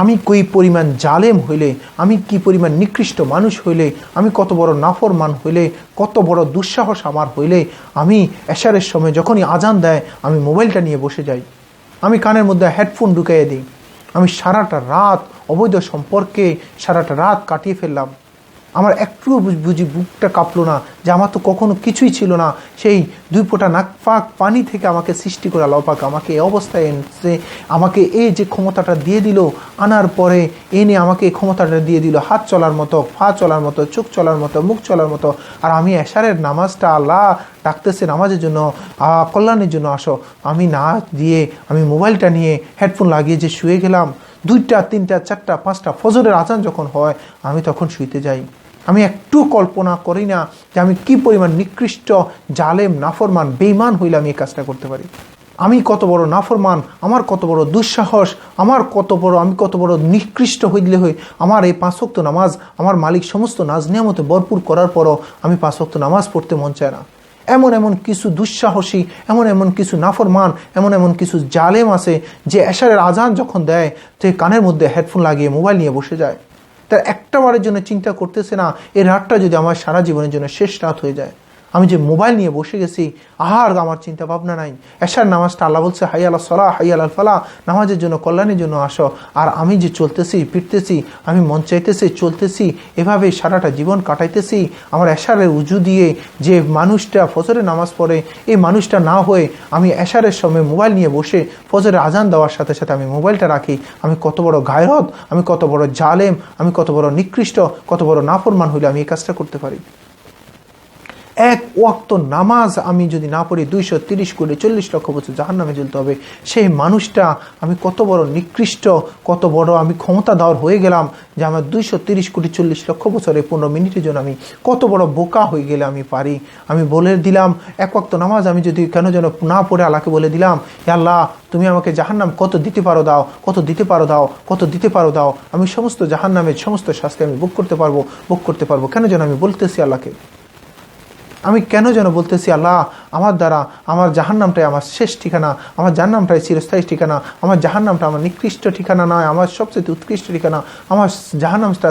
আমি কই পরিমাণ জালেম হইলে, আমি কি পরিমাণ নিকৃষ্ট মানুষ হইলে, আমি কত বড় নাফরমান হইলে, কত বড় দুঃসাহস আমার হইলে আমি এশারের সময় যখনই আজান দেয় আমি মোবাইলটা নিয়ে বসে যাই, আমি কানের মধ্যে হেডফোন ঢুকাইয়ে দিই। আমি সারাটা রাত অবৈধ সম্পর্কে সারাটা রাত কাটিয়ে ফেললাম। আমার একটুও বুঝি বুকটা কাঁপলো না যে আমার তো কখনো কিছুই ছিল না। সেই 2 ফোঁটা নাক পাক পানি থেকে আমাকে সৃষ্টি করে আল্লাহ পাক আমাকে এই অবস্থায় এনেছে, আমাকে এই যে ক্ষমতাটা দিয়ে দিল, আনার পরে এনে আমাকে এই ক্ষমতাটা দিয়ে দিল হাত চলার মতো, পা চলার মতো, চোখ চলার মতো, মুখ চলার মতো। আর আমি এশারের নামাজটা আল্লাহ ডাকতেছে নামাজের জন্য, কল্যাণের জন্য আসো, আমি না দিয়ে আমি মোবাইলটা নিয়ে হেডফোন লাগিয়ে যে শুয়ে গেলাম। 2টা 3টা 4টা 5টা ফজরের আজান যখন হয় আমি তখন শুইতে যাই। আমি একটু কল্পনা করি না যে আমি কি পরিমাণ নিকৃষ্ট জালেম নাফরমান বেঈমান হইলে আমি এই কাজটা করতে পারি। আমি কত বড় নাফরমান, আমার কত বড় দুঃসাহস, আমি কত বড় নিকৃষ্ট হইলে হই আমার এই 5 ওয়াক্ত নামাজ আমার মালিক সমস্ত নাজ নিয়ামতে ভরপুর করার পরও আমি 5 ওয়াক্ত নামাজ পড়তে মন চায় না। এমন কিছু দুঃসাহসী, এমন কিছু নাফরমান, এমন কিছু জালেম আছে যে এশারের আজান যখন দেয় সে কানের মধ্যে হেডফোন লাগিয়ে মোবাইল নিয়ে বসে যায়। তার একটা বারের জন্য চিন্তা করতেছে না এই রাতটা যদি আমার সারা জীবনের জন্য শেষ রাত হয়ে যায়। আমি যে মোবাইল নিয়ে বসে গেছি আর আমার চিন্তা ভাবনা নাই। এশার নামাজটা আল্লাহ বলছে হাই আলা সালাহ হাই আল ফালাহ, নামাজের জন্য কল্যাণের জন্য আসো। আর আমি যে চলতেছি ফিরতেছি, আমি মন চাইতেছি চলতেছি, এভাবে সারাটা জীবন কাটাইতেছি। আমার এশারের উজু দিয়ে যে মানুষটা ফজরের নামাজ পড়ে এই মানুষটা না হয়ে আমি এশারের সময় মোবাইল নিয়ে বসে ফজরের আজান দেওয়ার সাথে সাথে আমি মোবাইলটা রাখি। আমি কত বড় গায়রত, আমি কত বড় জালেম, আমি কত বড় নিকৃষ্ট, কত বড় নাফরমান হইলে আমি এই কাজটা করতে পারি। 1 ওয়াক্ত নামাজ আমি যদি না পড়ি 230 কোটি 40 লক্ষ বছর জাহান্নামে জ্বলতে হবে। সেই মানুষটা আমি কত বড় নিকৃষ্ট, কত বড় আমি ক্ষমতাধর হয়ে গেলাম যে আমার 230 কোটি 40 লক্ষ বছরে 15 মিনিটের জন্য আমি কত বড় বোকা হয়ে গেলে আমি পারি। আমি বলে দিলাম 1 ওয়াক্ত নামাজ আমি যদি কেন যেন না পড়ে আল্লাহকে বলে দিলাম, হে আল্লাহ তুমি আমাকে জাহান্নাম কত দিতে পারো দাও, কত দিতে পারো দাও, কত দিতে পারো দাও, আমি সমস্ত জাহান্নামের সমস্ত শাস্তি আমি ভোগ করতে পারবো। কেন যেন আমি বলতেছি আল্লাহকে, আমি কেন যেন বলতেছি আল্লাহ আমার দ্বারা আমার জাহান্নামটাই আমার শেষ ঠিকানা, আমার জাহান্নামটাই চিরস্থায়ী ঠিকানা, আমার জাহান্নামটা আমার নিকৃষ্ট ঠিকানা নয়, আমার সবচেয়ে উৎকৃষ্ট ঠিকানা, আমার জাহান্নামটা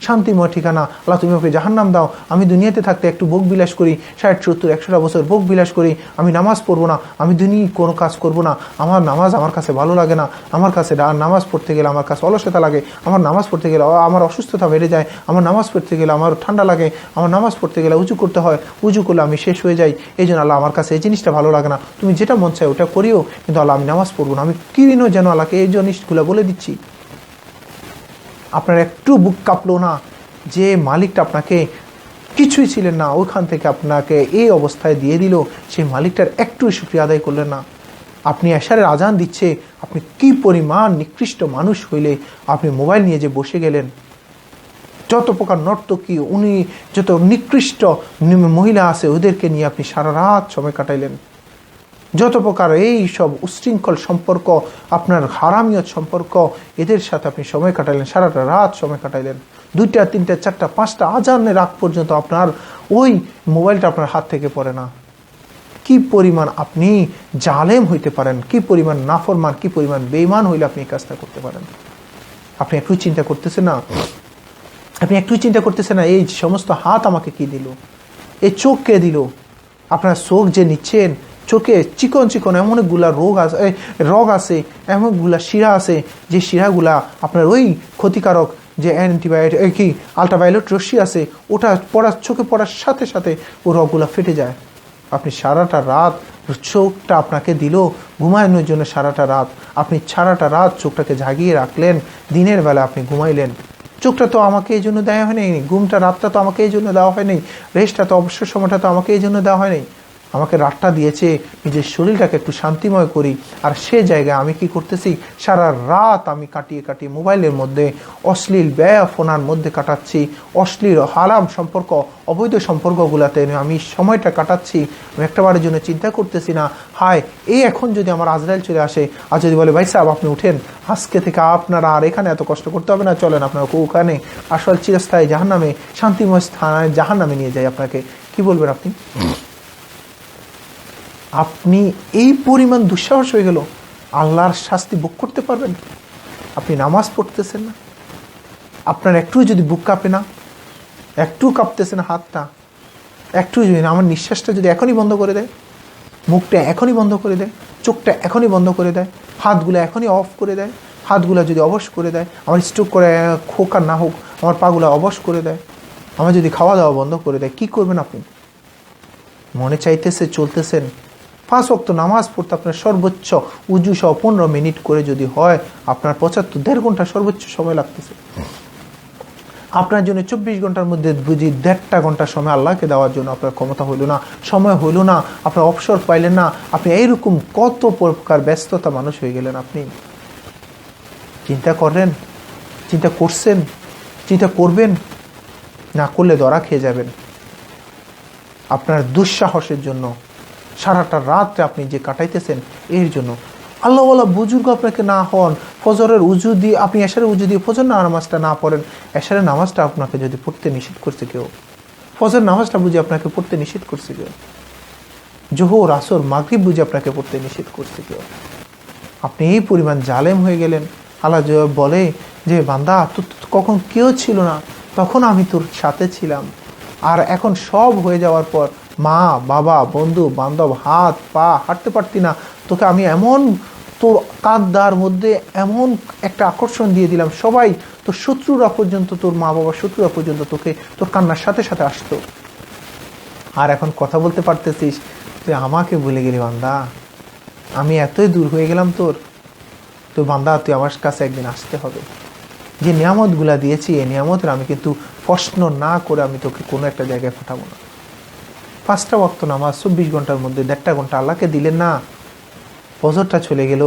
শান্তিময় ঠিকানা। আল্লাহ তুমি আমাকে জাহান্নাম দাও। আমি দুনিয়াতে থাকতে একটু ভোগ বিলাস করি, 60 70 100টা বছর ভোগ বিলাস করি, আমি নামাজ পড়বো না, আমি দুনিয়ায় কোনো কাজ করবো না, আমার নামাজ আমার কাছে ভালো লাগে না, আমার কাছে নামাজ পড়তে গেলে আমার কাছে অলসতা লাগে, আমার নামাজ পড়তে গেলে আমার অসুস্থতা বেড়ে যায়, আমার নামাজ পড়তে গেলে আমার ঠান্ডা লাগে, আমার নামাজ পড়তে গেলে উঁচু করতে হয়, উজু করলে আমি শেষ হয়ে যাই, এই জন্য আল্লাহ আমার কাছে এই জিনিসটা ভালো লাগে না, তুমি যেটা মন চায় ওটা করিও, কিন্তু আল্লাহ আমি নামাজ পড়বো না। আমি কিনো যেন আল্লাহকে এই জিনিসগুলো বলে দিচ্ছি। আপনার একটু বুক কাঁপলো না যে মালিকটা আপনাকে কিছুই ছিলেন না ওইখান থেকে আপনাকে এই অবস্থায় দিয়ে দিল, সেই মালিকটার একটু শুকরিয়া আদায় করলেন না? আপনি এশারের আজান দিচ্ছে, আপনি কি পরিমাণ নিকৃষ্ট মানুষ হইলে আপনি মোবাইল নিয়ে যে বসে গেলেন। যত প্রকার নর্তকী উনি যত নিকৃষ্ট মহিলা আছে ওদেরকে নিয়ে আপনি সারা রাত সময় কাটাইলেন। যত প্রকার এই সব উশৃঙ্খল সম্পর্ক, আপনার হারামিয়ত সম্পর্ক, এদের সাথে আপনি সময় কাটাইলেন, সারাটা রাত সময় কাটাইলেন। 2টা 3টা 4টা 5টা আজানের আগ পর্যন্ত আপনার ওই মোবাইলটা আপনার হাত থেকে পড়ে না। কি পরিমাণ আপনি জালেম হইতে পারেন, কি পরিমাণ নাফরমান, কি পরিমাণ বেঈমান হইলে আপনি এই কাজটা করতে পারেন। আপনি একটু চিন্তা করতেছেন না? আপনি একটু চিন্তা করতেছেন না এই সমস্ত হাত আমাকে কি দিল, এই চোখ কে দিল? আপনার চোখ যে নিচ্ছেন, চোখে চিকন চিকন এমনগুলা রগ আছে, এমনগুলা শিরা আছে যে শিরাগুলা আপনার ওই ক্ষতিকারক যে অ্যান্টিবায়োটিক আল্ট্রাভায়োলেট রশ্মি আছে ওটা চোখে পড়ার সাথে সাথে ও রগগুলা ফেটে যায়। আপনি সারাটা রাত চোখটা আপনাকে দিল ঘুমানোর জন্য, সারাটা রাত আপনি সারাটা রাত চোখটাকে জাগিয়ে রাখলেন, দিনের বেলা আপনি ঘুমাইলেন। চোখটা তো আমাকে এই জন্য দেওয়া হয়নি, ঘুমটা রাতটা তো আমাকে এই জন্য দেওয়া হয়নি, রেস্টটা তো অবসর সময়টা তো আমাকে এই জন্য দেওয়া হয়নি। আমাকে রাতটা দিয়েছে নিজের শরীরটাকে একটু শান্তিময় করি, আর সে জায়গায় আমি কি করতেছি, সারা রাত আমি কাটিয়ে মোবাইলের মধ্যে অশ্লীল ব্যয়ফোনার মধ্যে কাটাচ্ছি, অশ্লীল হারাম সম্পর্ক অবৈধ সম্পর্কগুলোতে আমি সময়টা কাটাচ্ছি। আমি একটাবারের জন্য চিন্তা করতেছি না হায় এই এখন যদি আমার আজরাইল চলে আসে আর যদি বলে ভাই সাহেব আপনি উঠেন, আজকে থেকে আপনারা আর এখানে এত কষ্ট করতে হবে না, চলেন আপনারা ওখানে আসল চিরস্থায়ী জাহান্নামে শান্তিময় স্থানে জাহান্নামে নিয়ে যাই আপনাকে, কি বলবেন আপনি? আপনি এই পরিমাণ দুঃসাহস হয়ে গেল আল্লাহর শাস্তি ভোগ করতে পারবেন? আপনি নামাজ পড়তেছেন না? আপনার একটু যদি বুক কাঁপে না, একটু কাঁপতেছে না হাতটা, একটু যদি না, আমার নিঃশ্বাসটা যদি এখনই বন্ধ করে দেয়, মুখটা এখনই বন্ধ করে দেয়, চোখটা এখনই বন্ধ করে দেয়, হাতগুলো এখনই অফ করে দেয়, হাতগুলো যদি অবশ করে দেয়, আমার স্ট্রোক করে হোক আর না হোক আমার পাগুলো অবশ করে দেয়, আমার যদি খাওয়া দাওয়া বন্ধ করে দেয়, কি করবেন আপনি? মনে চাইতেছে চলতেছেন 5 ওয়াক্ত নামাজ পড়তে আপনার সর্বোচ্চ উজু সহ 15 মিনিট করে যদি হয়, আপনার 75 ঘন্টা সর্বোচ্চ সময় লাগতেছে। আপনার জন্য 24 ঘন্টার মধ্যে বুঝি 1.5 ঘন্টা সময় আল্লাহকে দেওয়ার জন্য আপনার ক্ষমতা হইল না, সময় হইল না, আপনার অবসর পাইলেন না, আপনি এইরকম কত প্রকার ব্যস্ততা মানুষ হয়ে গেলেন। আপনি চিন্তা করেন, চিন্তা করছেন, চিন্তা করবেন না, করলে ধরা খেয়ে যাবেন। আপনার দুঃসাহসের জন্য সারাটা রাত্রে আপনি যে কাটাইতেছেন, এর জন্য আল্লাহওয়ালা বুজুর্গ আপনাকে না হন, ফজরের উজু দিয়ে আপনি এশারের উজু দিয়ে ফজর নামাজটা না পড়েন, এশারের নামাজটা আপনাকে যদি পড়তে নিষেধ করছে কেউ, ফজর নামাজটা বুঝে আপনাকে পড়তে নিষেধ করছে কেউ, জোহর আসর মাগরিব বুঝে আপনাকে পড়তে নিষেধ করছে কেউ, আপনি এই পরিমাণ জালেম হয়ে গেলেন। আল্লাহ বলে যে বান্দা, তোর কখন কেউ ছিল না, তখন আমি তোর সাথে ছিলাম, আর এখন সব হয়ে যাওয়ার পর মা বাবা বন্ধু বান্ধব হাত পা হাঁটতে পারতি না, তোকে আমি এমন তোর কাঁদার মধ্যে এমন একটা আকর্ষণ দিয়ে দিলাম, সবাই তোর শত্রুরা পর্যন্ত, তোর মা বাবা শত্রুরা পর্যন্ত তোকে তোর কান্নার সাথে সাথে আসতো, আর এখন কথা বলতে পারতেছিস, তুই আমাকে ভুলে গেলি বান্দা, আমি এতই দূর হয়ে গেলাম তোর। তো বান্দা, তুই আমার কাছে একদিন আসতে হবে, যে নিয়ামতগুলা দিয়েছি এই নিয়ামতের আমি কিন্তু প্রশ্ন না করে আমি তোকে কোনো একটা জায়গায় পাঠাবো না। 5টা ওয়াক্ত নামাজ 24 ঘন্টার মধ্যে 1.5 ঘন্টা আল্লাহকে দিলেন না, ফজরটা চলে গেল,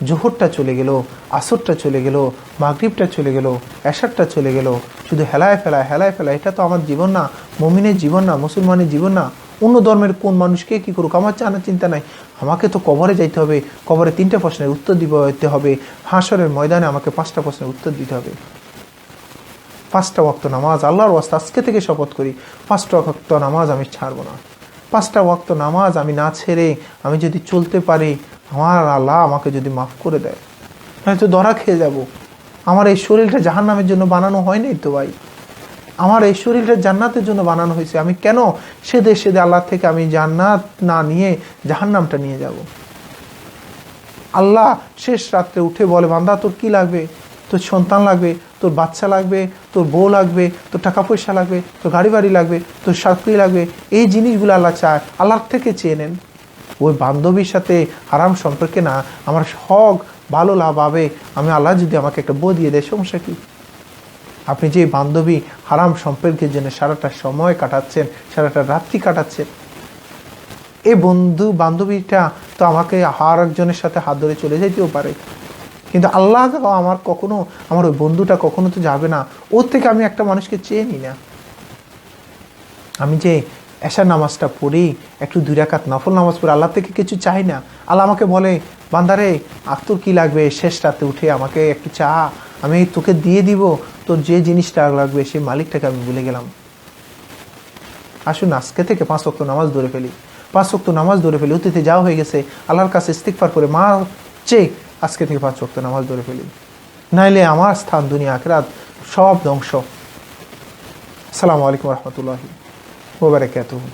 জোহরটা চলে গেল, আসরটা চলে গেল, মাগরিবটা চলে গেল, এশারটা চলে গেল, শুধু হেলায় ফেলা। এটা তো আমার জীবন না, মুমিনের জীবন না, মুসলমানের জীবন না। অন্য ধর্মের কোন মানুষকে কি করুক আমার জানার চিন্তা নাই, আমাকে তো কবরে যাইতে হবে, কবরে 3টা প্রশ্নের উত্তর দিতে হবে, হাসরের ময়দানে আমাকে 5টা প্রশ্নের উত্তর দিতে হবে। 5টা ওয়াক্ত নামাজ আল্লাহর ওয়াস্তে আজকে থেকে শপথ করি, 5টা ওয়াক্ত নামাজ আমি ছাড়বো না। 5টা ওয়াক্ত নামাজ আমি না ছেড়ে আমি যদি চলতে পারি, আমার আল্লাহ আমাকে যদি মাফ করে দেয়, হয়তো ধরা খেয়ে যাব। আমার এই শরীরটা জাহান্নামের জন্য বানানো হয়নি তো ভাই, আমার এই শরীরটা জান্নাতের জন্য বানানো হয়েছে। আমি কেন সেদে আল্লাহ থেকে আমি জান্নাত না নিয়ে জাহান্নামটা নিয়ে যাব? আল্লাহ শেষ রাত্রে উঠে বলে, বান্দা তোর কি লাগবে? তোর সন্তান লাগবে, তোর বাচ্চা লাগবে, তোর বউ লাগবে, তোর টাকা পয়সা লাগবে, তোর গাড়ি বাড়ি লাগবে, তোর চাকরি লাগবে, এই জিনিসগুলো আল্লাহ চায়, আল্লাহর থেকে চেয়ে নেন। ওই বান্ধবীর সাথে হারাম সম্পর্কে না, আমার হক ভালো লাভ হবে, আমি আল্লাহ যদি আমাকে একটা বউ দিয়ে দেয়, সমস্যা কি? আপনি যে বান্ধবী হারাম সম্পর্কের জন্য সারাটা সময় কাটাচ্ছেন, সারাটা রাত্রি কাটাচ্ছেন, এই বন্ধু বান্ধবীটা তো আমাকে আর একজনের সাথে হাত ধরে চলে যেতেও পারে, কিন্তু আল্লাহ আমার কখনো, আমার ওই বন্ধুটা কখনো তো যাবে না। ওর থেকে আমি একটা মানুষকে চেয়ে নিই না। আমি যে এশার নামাজটা পড়ি, একটু 2 রাকাত নফল নামাজ পড়ি, আল্লাহ থেকে কিছু চাই না। আল্লাহ আমাকে বলে, বান্দারে তোর কি লাগবে, শেষ রাতে উঠে আমাকে একটু চা, আমি তোকে দিয়ে দিব, তোর যে জিনিসটা লাগবে সেই মালিকটাকে আমি ভুলে গেলাম। আসুন আজকে থেকে 5 ওয়াক্ত নামাজ ধরে ফেলি, 5 ওয়াক্ত নামাজ ধরে ফেলি। অতীতে যাওয়া হয়ে গেছে, আল্লাহর কাছে ইস্তিগফার করে মা চেয়ে আজকে থেকে 5 ওয়াক্ত নামাজ ধরে ফেলি, নাইলে আমার স্থান দুনিয়া আখিরাত সব ধ্বংস। আসসালামু আলাইকুম ওয়া রাহমাতুল্লাহি ওয়া বারাকাতুহু।